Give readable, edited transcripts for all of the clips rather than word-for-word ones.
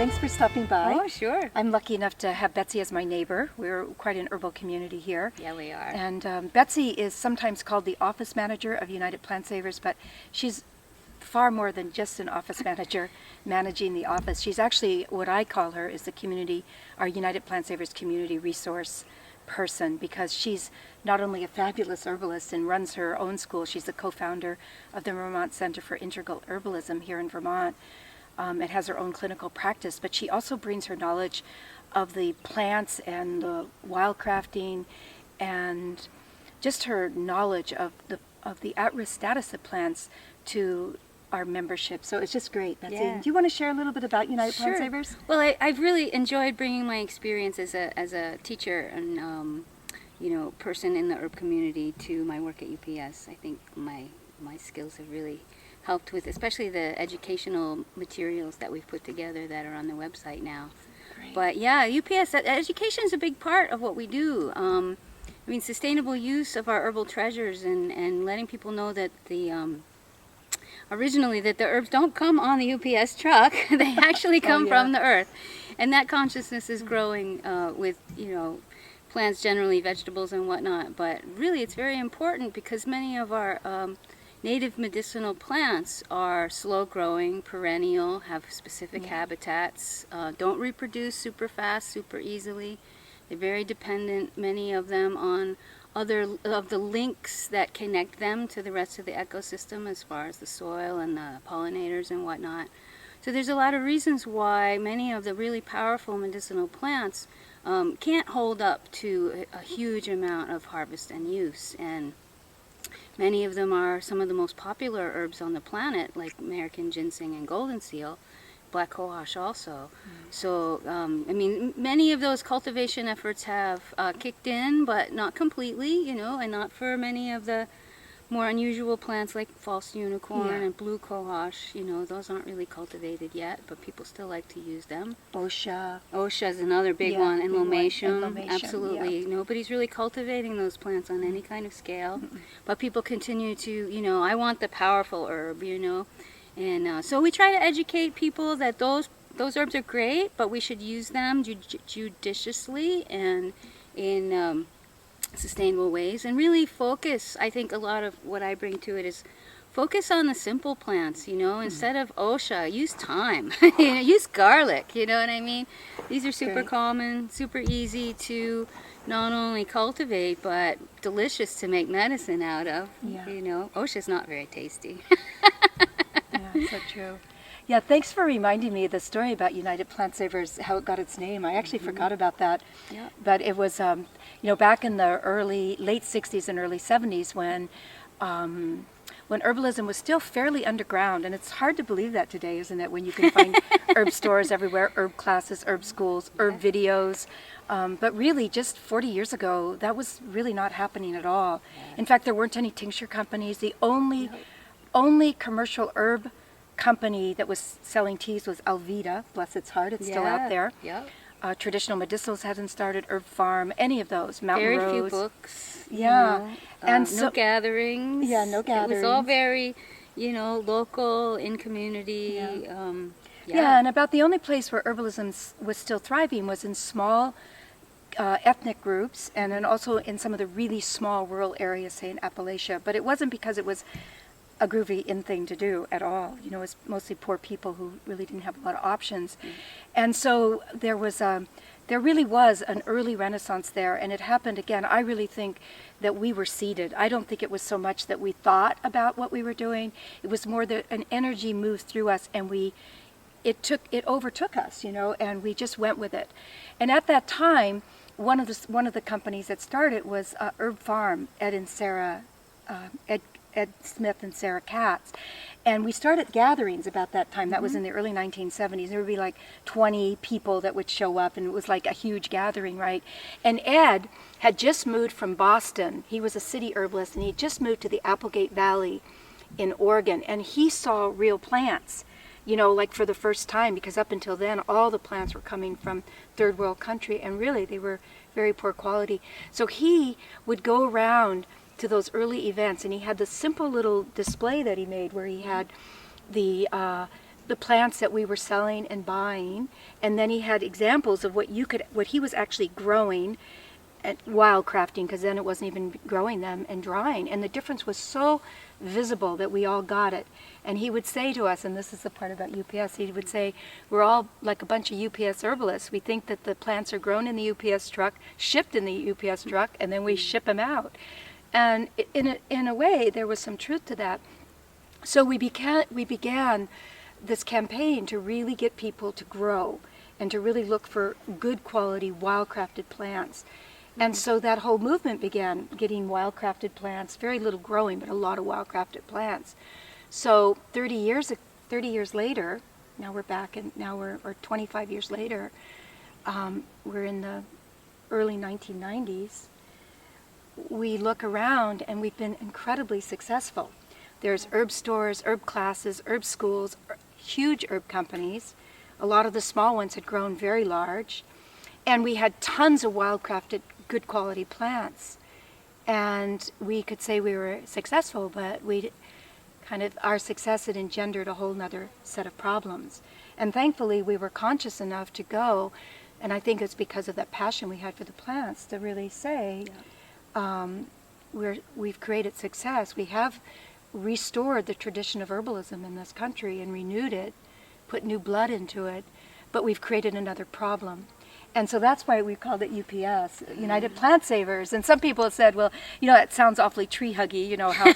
Thanks for stopping by. Oh, sure. I'm lucky enough to have Betsy as my neighbor. We're quite an herbal community here. Yeah, we are. And Betsy is sometimes called the office manager of United Plant Savers, but she's far more than just an office manager managing the office. She's actually, what I call her, is our United Plant Savers community resource person, because she's not only a fabulous herbalist and runs her own school, she's the co-founder of the Vermont Center for Integral Herbalism here in Vermont. It has her own clinical practice, but she also brings her knowledge of the plants and the wildcrafting and just her knowledge of the at-risk status of plants to our membership. So it's just great, Betsy. Yeah. Do you want to share a little bit about United Sure. Plant Savers? Well, I've really enjoyed bringing my experience as a teacher and person in the herb community to my work at UPS. I think my skills have really helped with, especially the educational materials that we've put together that are on the website now. Great. But yeah, UPS, education is a big part of what we do. Sustainable use of our herbal treasures and letting people know that originally that the herbs don't come on the UPS truck. They actually come from the earth. And that consciousness is growing with, plants generally, vegetables and whatnot. But really it's very important because many of our native medicinal plants are slow-growing, perennial, have specific habitats, don't reproduce super fast, super easily. They're very dependent, many of them, on other of the links that connect them to the rest of the ecosystem as far as the soil and the pollinators and whatnot. So there's a lot of reasons why many of the really powerful medicinal plants can't hold up to a huge amount of harvest and use. And many of them are some of the most popular herbs on the planet, like American ginseng and golden seal, black cohosh also. So, many of those cultivation efforts have kicked in, but not completely, and not for many of the more unusual plants like false unicorn and blue cohosh. Those aren't really cultivated yet, but people still like to use them. Osha. Osha is another big one, and lomatium. Lomatium, Absolutely. yeah. Nobody's really cultivating those plants on any kind of scale, but people continue to, I want the powerful herb, And so we try to educate people that those herbs are great, but we should use them judiciously and in sustainable ways, and really focus. I think a lot of what I bring to it is focus on the simple plants, instead of Osha, use thyme, use garlic, you know what I mean? These are super common, super easy to not only cultivate, but delicious to make medicine out of. Osha's not very tasty. Yeah, so true. Yeah, thanks for reminding me of the story about United Plant Savers, how it got its name. I actually forgot about that. Yeah. But it was, back in the late 60s and early 70s when herbalism was still fairly underground. And it's hard to believe that today, isn't it? When you can find herb stores everywhere, herb classes, herb schools, herb videos. But really, just 40 years ago, that was really not happening at all. In fact, there weren't any tincture companies. The only commercial herb company that was selling teas was Alveda, bless its heart, it's still out there. Yep. Traditional Medicinals hadn't started, Herb Farm, any of those, Mountain Very Rose. few books. Yeah. And no gatherings. Yeah, no gatherings. It was all very, local, in community. Yeah, and about the only place where herbalism was still thriving was in small ethnic groups, and then also in some of the really small rural areas, say in Appalachia. But it wasn't because it was a groovy in thing to do at all. It was mostly poor people who really didn't have a lot of options. And so there really was an early renaissance there, and it happened again. I really think that we were seeded. I don't think it was so much that we thought about what we were doing. It was more that an energy moved through us, and it overtook us, and we just went with it. And at that time, one of the companies that started was Herb Farm, Ed Smith and Sarah Katz. And we started gatherings about that time. That was in the early 1970s. There would be like 20 people that would show up, and it was like a huge gathering, right? And Ed had just moved from Boston. He was a city herbalist, and he just moved to the Applegate Valley in Oregon, and he saw real plants, like for the first time, because up until then, all the plants were coming from third world country, and really they were very poor quality. So he would go around to those early events, and he had this simple little display that he made where he had the the plants that we were selling and buying, and then he had examples of what he was actually growing and wildcrafting, because then it wasn't even growing them, and drying, and the difference was so visible that we all got it. And he would say to us, and this is the part about UPS, he would say, we're all like a bunch of UPS herbalists. We think that the plants are grown in the UPS truck, shipped in the UPS truck, and then we ship them out. And in a way, there was some truth to that. So we began this campaign to really get people to grow and to really look for good quality wildcrafted plants. And so that whole movement began, getting wildcrafted plants, very little growing, but a lot of wildcrafted plants. So 30 years later, now we're back, and or 25 years later, we're in the early 1990s. We look around and we've been incredibly successful. There's herb stores, herb classes, herb schools, huge herb companies. A lot of the small ones had grown very large. And we had tons of wildcrafted, good quality plants. And we could say we were successful, but our success had engendered a whole nother set of problems. And thankfully we were conscious enough to go, and I think it's because of that passion we had for the plants, to really say, we've created success. We have restored the tradition of herbalism in this country and renewed it, put new blood into it, but we've created another problem. And so that's why we called it UPS, United Plant Savers. And some people have said, well, it sounds awfully tree huggy, how,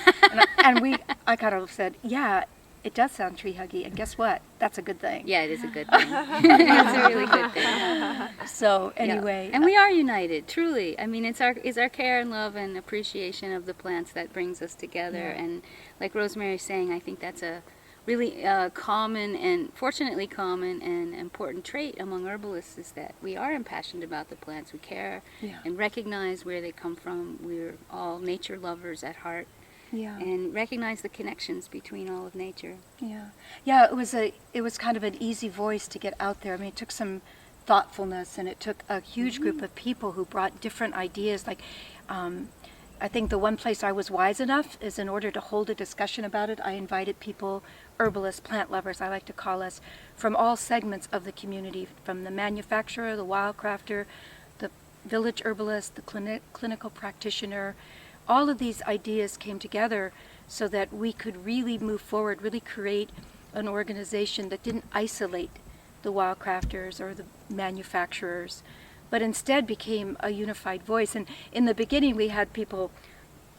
I kind of said, yeah, it does sound tree huggy. And guess what? That's a good thing. Yeah, it is a good thing. It's a really good thing. So anyway. Yeah. And we are united, truly. I mean, it's our care and love and appreciation of the plants that brings us together. Yeah. And like Rosemary's saying, I think that's a really common and fortunately common and important trait among herbalists, is that we are impassioned about the plants. We care and recognize where they come from. We're all nature lovers at heart. Yeah. And recognize the connections between all of nature. Yeah. It was kind of an easy voice to get out there. I mean, it took some thoughtfulness, and it took a huge group of people who brought different ideas. Like, I think the one place I was wise enough is, in order to hold a discussion about it, I invited people, herbalists, plant lovers, I like to call us, from all segments of the community, from the manufacturer, the wildcrafter, the village herbalist, the clinical practitioner. All of these ideas came together so that we could really move forward, really create an organization that didn't isolate the wildcrafters or the manufacturers, but instead became a unified voice. And in the beginning we had people,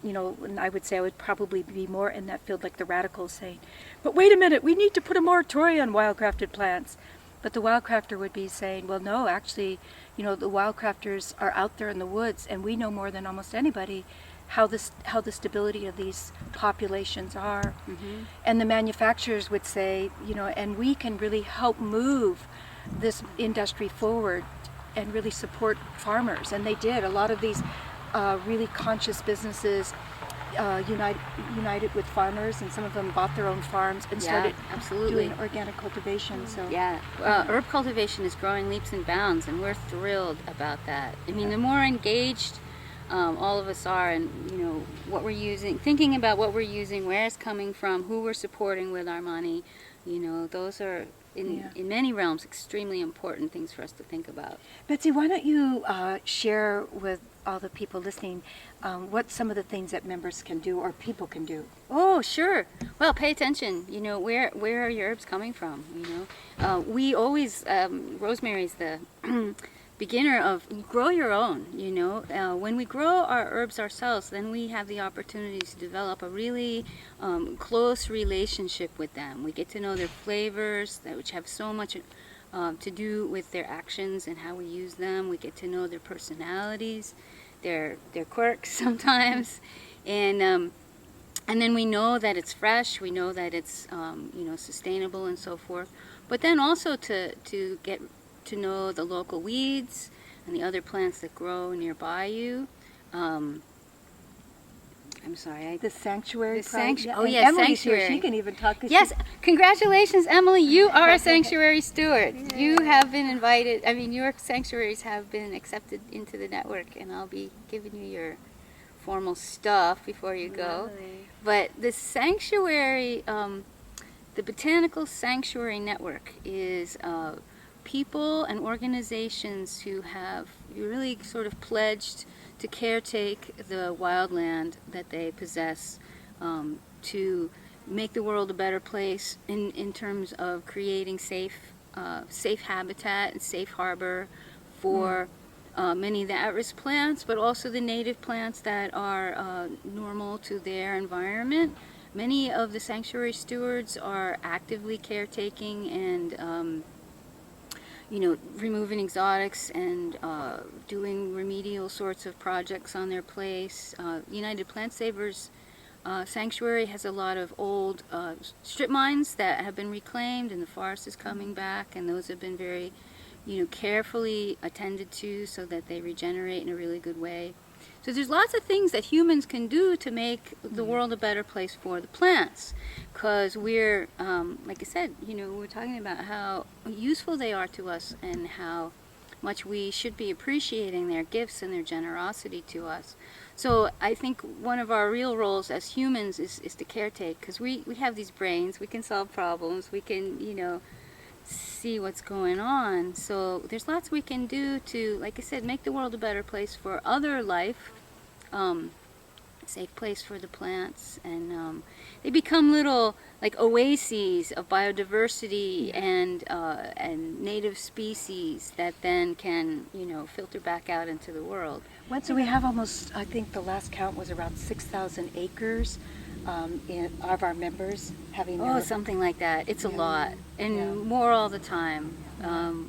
and I would say I would probably be more in that field, like the radicals, saying, but wait a minute, we need to put a moratorium on wildcrafted plants. But the wildcrafter would be saying, well, no, actually, the wildcrafters are out there in the woods, and we know more than almost anybody how the stability of these populations are. Mm-hmm. And the manufacturers would say, and we can really help move this industry forward and really support farmers. And they did. A lot of these really conscious businesses united with farmers, and some of them bought their own farms and started doing organic cultivation. So herb cultivation is growing leaps and bounds, and we're thrilled about that. I mean, the more engaged all of us are, and what we're using, thinking about what we're using, where it's coming from, who we're supporting with our money, those are in many realms extremely important things for us to think about. Betsy, why don't you share with all the people listening what some of the things that members can do or people can do? Oh, sure. Well, pay attention. Where are your herbs coming from? We always, Rosemary's the beginner of grow your own. When we grow our herbs ourselves, then we have the opportunity to develop a really close relationship with them. We get to know their flavors, which have so much to do with their actions and how we use them. We get to know their personalities, their quirks sometimes, and then we know that it's fresh. We know that it's sustainable and so forth. But then also to get to know the local weeds and the other plants that grow nearby you. I'm sorry. The sanctuary. Oh, yes, Emily's sanctuary. Here. She can even talk. Yes, congratulations, Emily. You are a sanctuary steward. Yay. You have been invited. I mean, your sanctuaries have been accepted into the network, and I'll be giving you your formal stuff before you go. Really? But the sanctuary The Botanical Sanctuary Network is people and organizations who have really sort of pledged to caretake the wildland that they possess, to make the world a better place in terms of creating safe habitat and safe harbor for many of the at-risk plants, but also the native plants that are normal to their environment. Many of the sanctuary stewards are actively caretaking and removing exotics and doing remedial sorts of projects on their place. United Plant Savers Sanctuary has a lot of old strip mines that have been reclaimed, and the forest is coming back, and those have been very carefully attended to so that they regenerate in a really good way. So there's lots of things that humans can do to make the world a better place for the plants, because we're, like I said, we're talking about how useful they are to us and how much we should be appreciating their gifts and their generosity to us. So I think one of our real roles as humans is to caretake, because we have these brains, we can solve problems, we can, see what's going on. So there's lots we can do to, like I said, make the world a better place for other life, safe place for the plants, and they become little like oases of biodiversity and native species that then can filter back out into the world. So we have almost, I think the last count was around 6,000 acres of our members having something like that. It's a lot, and more all the time.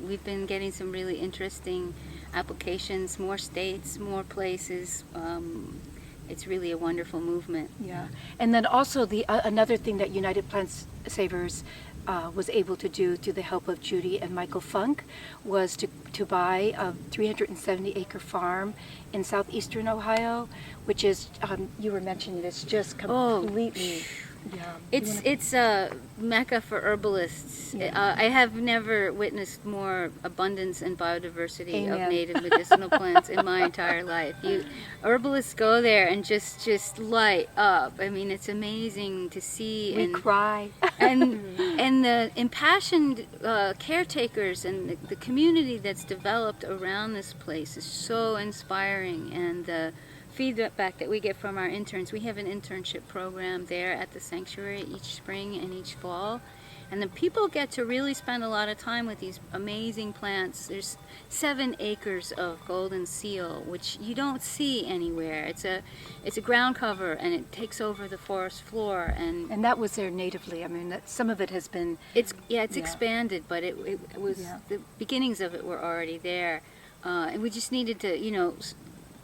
We've been getting some really interesting applications, more states, more places. It's really a wonderful movement. Yeah, and then also another thing that United Plant Savers was able to do, through the help of Judy and Michael Funk, was to buy a 370-acre farm in southeastern Ohio, which is, you were mentioning, it's just completely... It's a mecca for herbalists. I have never witnessed more abundance and biodiversity of native medicinal plants in my entire life. Herbalists go there and just light up. I mean, it's amazing to see. We cry. And the impassioned caretakers and the community that's developed around this place is so inspiring. And the feedback that we get from our interns, we have an internship program there at the sanctuary each spring and each fall, and the people get to really spend a lot of time with these amazing plants. There's 7 acres of golden seal, which you don't see anywhere. It's a ground cover, and it takes over the forest floor, and that was there natively. I mean, some of it has been expanded, but it was the beginnings of it were already there, and we just needed to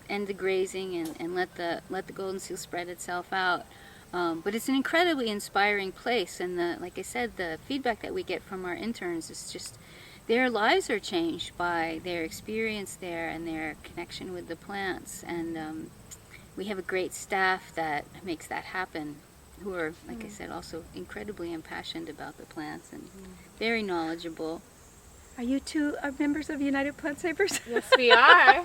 end the grazing and let the golden seal spread itself out. But it's an incredibly inspiring place, and like I said, the feedback that we get from our interns is just their lives are changed by their experience there and their connection with the plants. And we have a great staff that makes that happen, who are, like I said, also incredibly impassioned about the plants and very knowledgeable. Are you two members of United Plant Savers? Yes, we are.